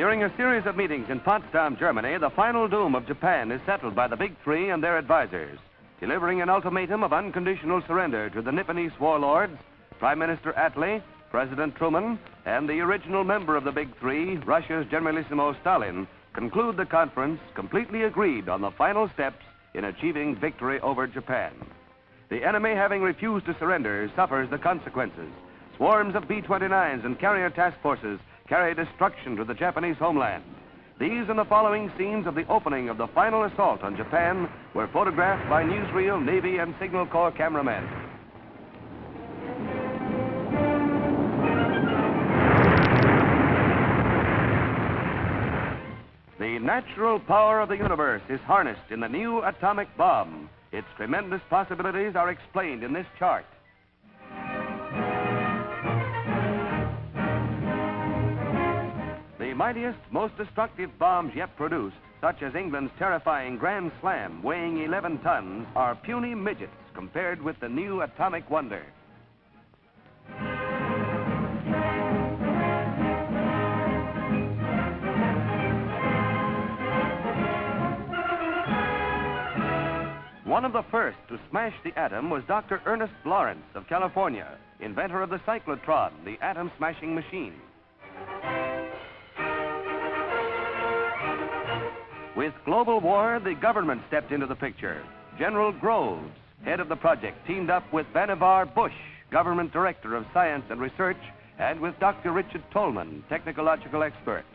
During a series of meetings in Potsdam, Germany, the final doom of Japan is settled by the Big Three and their advisors. Delivering an ultimatum of unconditional surrender to the Nipponese warlords, Prime Minister Attlee, President Truman, and the original member of the Big Three, Russia's Generalissimo Stalin, conclude the conference completely agreed on the final steps in achieving victory over Japan. The enemy, having refused to surrender, suffers the consequences. Swarms of B-29s and carrier task forces carry destruction to the Japanese homeland. These and the following scenes of the opening of the final assault on Japan were photographed by newsreel, Navy, and Signal Corps cameramen. The natural power of the universe is harnessed in the new atomic bomb. Its tremendous possibilities are explained in this chart. The mightiest, most destructive bombs yet produced, such as England's terrifying Grand Slam, weighing 11 tons, are puny midgets compared with the new atomic wonder. One of the first to smash the atom was Dr. Ernest Lawrence of California, inventor of the cyclotron, the atom-smashing machine. With global war, the government stepped into the picture. General Groves, head of the project, teamed up with Vannevar Bush, government director of science and research, and with Dr. Richard Tolman, technological expert.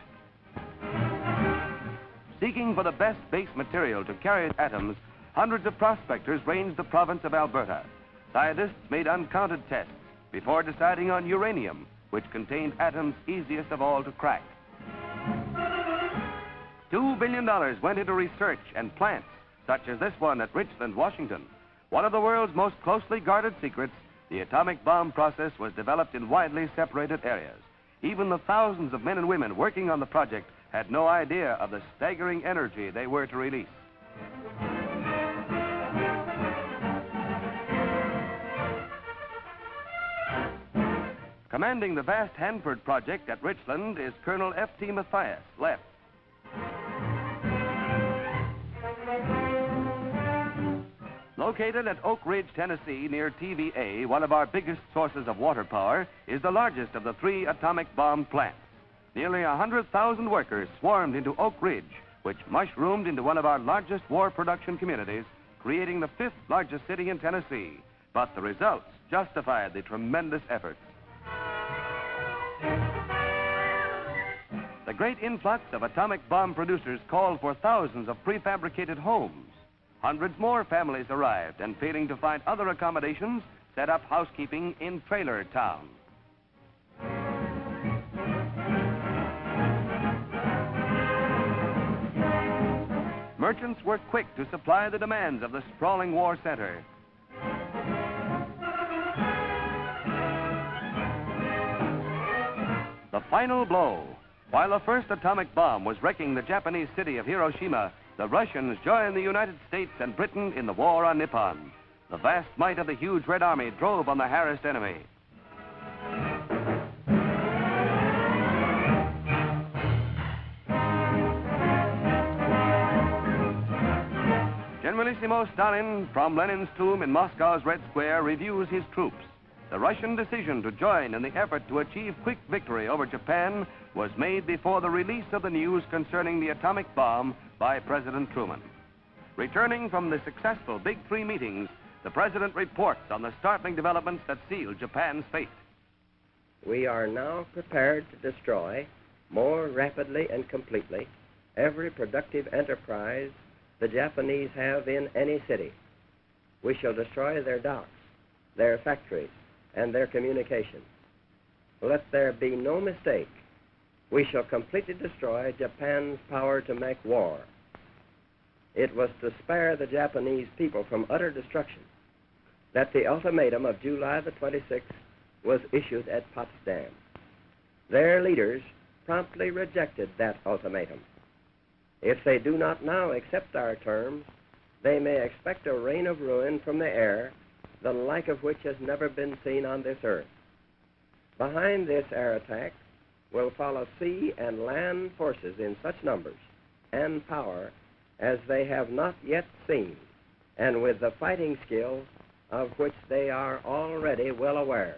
Seeking for the best base material to carry atoms, hundreds of prospectors ranged the province of Alberta. Scientists made uncounted tests before deciding on uranium, which contained atoms easiest of all to crack. $2 billion went into research and plants, such as this one at Richland, Washington. One of the world's most closely guarded secrets, the atomic bomb process was developed in widely separated areas. Even the thousands of men and women working on the project had no idea of the staggering energy they were to release. Commanding the vast Hanford project at Richland is Colonel F.T. Mathias, left. Located at Oak Ridge, Tennessee, near TVA, one of our biggest sources of water power, is the largest of the 3 atomic bomb plants. Nearly 100,000 workers swarmed into Oak Ridge, which mushroomed into one of our largest war production communities, creating the 5th largest city in Tennessee. But the results justified the tremendous efforts. The great influx of atomic bomb producers called for thousands of prefabricated homes. Hundreds more families arrived, and failing to find other accommodations, set up housekeeping in Trailer Town. Merchants were quick to supply the demands of the sprawling war center. The final blow. While the first atomic bomb was wrecking the Japanese city of Hiroshima, the Russians joined the United States and Britain in the war on Nippon. The vast might of the huge Red Army drove on the harassed enemy. Generalissimo Stalin, from Lenin's tomb in Moscow's Red Square, reviews his troops. The Russian decision to join in the effort to achieve quick victory over Japan was made before the release of the news concerning the atomic bomb by President Truman. Returning from the successful Big Three meetings, the President reports on the startling developments that sealed Japan's fate. We are now prepared to destroy more rapidly and completely every productive enterprise the Japanese have in any city. We shall destroy their docks, their factories, and their communications. Let there be no mistake. We shall completely destroy Japan's power to make war. It was to spare the Japanese people from utter destruction that the ultimatum of July the 26th was issued at Potsdam. Their leaders promptly rejected that ultimatum. If they do not now accept our terms, they may expect a rain of ruin from the air, the like of which has never been seen on this earth. Behind this air attack will follow sea and land forces in such numbers and power as they have not yet seen, and with the fighting skill of which they are already well aware.